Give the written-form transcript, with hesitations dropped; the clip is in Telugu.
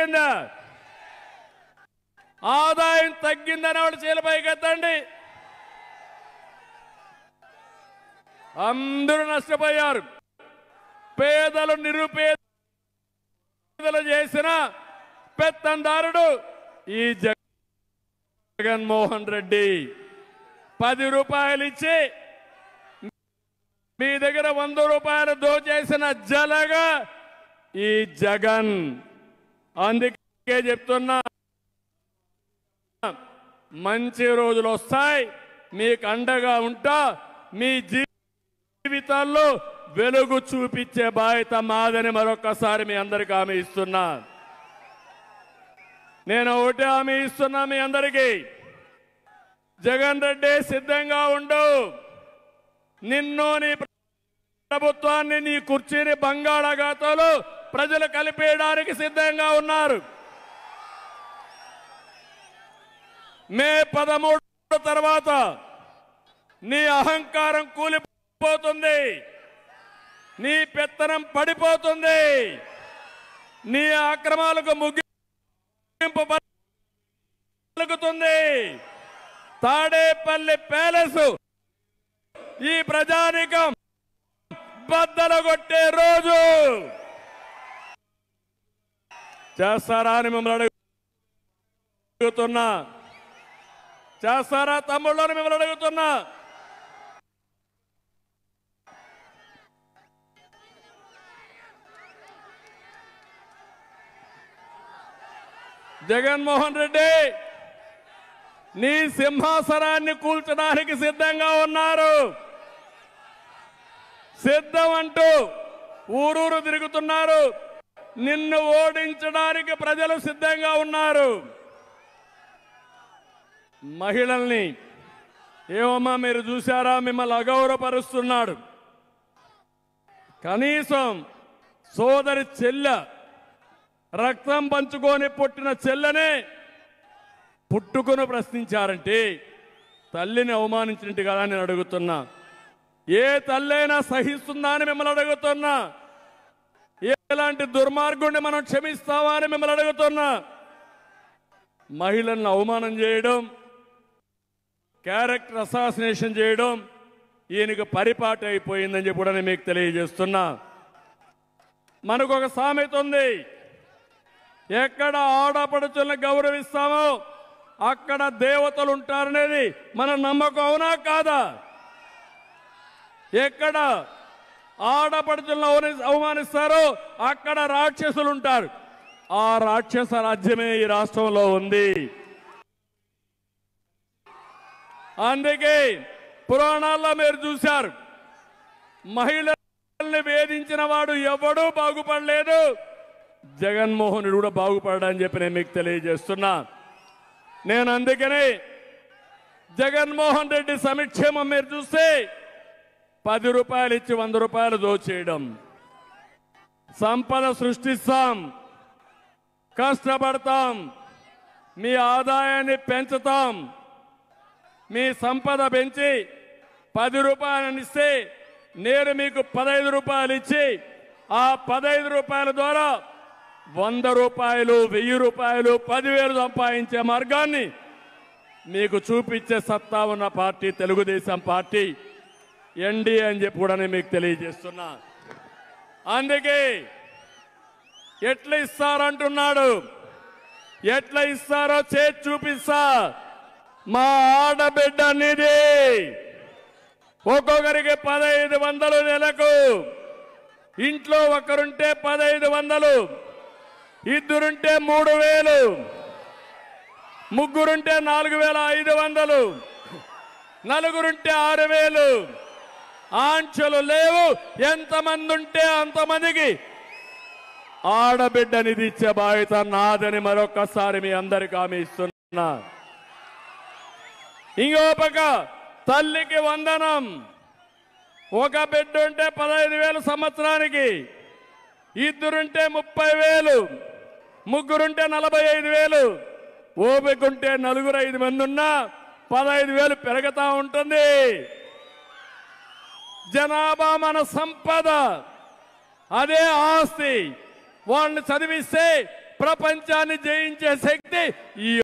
పెరిగిందా? ఆదాయం తగ్గిందని వాళ్ళు చేలపైకి ఎత్తండి. అందరూ నష్టపోయారు. పేదలు నిరుపేదలు చేసిన పెత్తందారుడు ఈ జగన్మోహన్ రెడ్డి. 10 రూపాయలు ఇచ్చి మీ దగ్గర 100 రూపాయలు దోచేసిన జలగా ఈ జగన్. అందుకే చెప్తున్నా, మంచి రోజులు వస్తాయి, మీకు అండగా ఉంటా. మీ జీవితాల్లో వెలుగు చూపించే బాధ్యత మాదని మరొకసారి మీ అందరికీ హామీ ఇస్తున్నా. నేను ఒకటే హామీ ఇస్తున్నా మీ అందరికీ, జగన్ రెడ్డి సిద్ధంగా ఉండు. నిన్ను నీ ప్రభుత్వాన్ని నీ కుర్చీని బంగాళాఖాతంలో ప్రజలు కలిపేయడానికి సిద్ధంగా ఉన్నారు. మే 13 తర్వాత నీ అహంకారం కూలిపోతుంది, నీ పెత్తనం పడిపోతుంది, నీ అక్రమాలకు ముగింపు పలుకుతుంది. తాడేపల్లి ప్యాలెస్ ఈ ప్రజానికం బద్దలు కొట్టే రోజు. చేస్తారా అని మిమ్మల్ని అడుగుతున్నా, చేస్తారా తమ్ముళ్ళని మిమ్మల్ని అడుగుతున్నా. జగన్మోహన్ రెడ్డి నీ సింహాసనాన్ని కూల్చడానికి సిద్ధంగా ఉన్నారు. సిద్ధం అంటూ ఊరూరు తిరుగుతున్నారు. నిన్ను ఓడించడానికి ప్రజలు సిద్ధంగా ఉన్నారు. మహిళల్ని ఏమమ్మా మీరు చూశారా? మిమ్మల్ని అగౌరవపరుస్తున్నాడు. కనీసం సోదరి చెల్లె, రక్తం పంచుకొని పుట్టిన చెల్లెనే పుట్టుకొని ప్రశ్నించారంటే తల్లిని అవమానించినట్టు కదా నేను అడుగుతున్నా. ఏ తల్లైనా సహిస్తుందా అని మిమ్మల్ని అడుగుతున్నా. ఎలాంటి దుర్మార్గుడిని మనం క్షమిస్తావా అని మిమ్మల్ని అడుగుతున్నా. మహిళలను అవమానం చేయడం, క్యారెక్టర్ అసాసినేషన్ చేయడం ఈయనకు పరిపాటి అయిపోయిందని చెప్పి కూడా నేను మీకు తెలియజేస్తున్నా. మనకు ఒక సామెత ఉంది, ఎక్కడ ఆడపడుచులను గౌరవిస్తామో అక్కడ దేవతలు ఉంటారనేది మన నమ్మకం. అవునా కాదా? ఎక్కడ ఆడపడుచులను అవమానిస్తారో అక్కడ రాక్షసులు ఉంటారు. ఆ రాక్షస రాజ్యమే ఈ రాష్ట్రంలో ఉంది. అందుకే పురాణాల్లో మీరు చూశారు, మహిళల్ని వేధించిన వాడు ఎవడూ బాగుపడలేదు. జగన్మోహనుడు కూడా బాగుపడని చెప్పి నేను మీకు తెలియజేస్తున్నా. నేను అందుకనే జగన్మోహన్ రెడ్డి సంక్షేమం మీరు చూస్తే 10 రూపాయలు ఇచ్చి 100 రూపాయలు దోచేయడం. సంపద సృష్టిస్తాం, కష్టపడతాం, మీ ఆదాయాన్ని పెంచుతాం. మీ సంపద పెంచి 10 రూపాయలు ఇస్తే నేను మీకు 15 రూపాయలు ఇచ్చి ఆ 15 రూపాయల ద్వారా 100 రూపాయలు, 1000 రూపాయలు, 10,000 సంపాదించే మార్గాన్ని మీకు చూపించే సత్తా ఉన్న పార్టీ తెలుగుదేశం పార్టీ, ఎన్డీఏ అని చెప్పి కూడా నేను మీకు తెలియజేస్తున్నా. అందుకే ఎట్లా ఇస్తారంటున్నాడు, ఎట్లా ఇస్తారో చేసి చూపిస్తా. మా ఆడబిడ్డ నిధి ఒక్కొక్కరికి 1500 నెలకు. ఇంట్లో ఒకరుంటే 1500, ఇద్దరుంటే 3000, ముగ్గురుంటే 4500, నలుగురుంటే 6000. ఆంక్షలు లేవు. ఎంతమంది ఉంటే అంతమందికి ఆడబిడ్డ నిధి ఇచ్చే బాధ్యత నాదని మరొకసారి మీ అందరికీ హామీ ఇస్తున్నా. ఇంకో పక్క తల్లికి వందనం. ఒక బిడ్డ ఉంటే 15,000 సంవత్సరానికి, ఇద్దరుంటే 30,000, ముగ్గురుంటే 45,000. ఓపికంటే నలుగురు 5 మంది ఉన్నా 15,000 పెరుగుతా ఉంటుంది. జనాభా మన సంపద, అదే ఆస్తి. వాళ్ళని చదివిస్తే ప్రపంచాన్ని జయించే శక్తి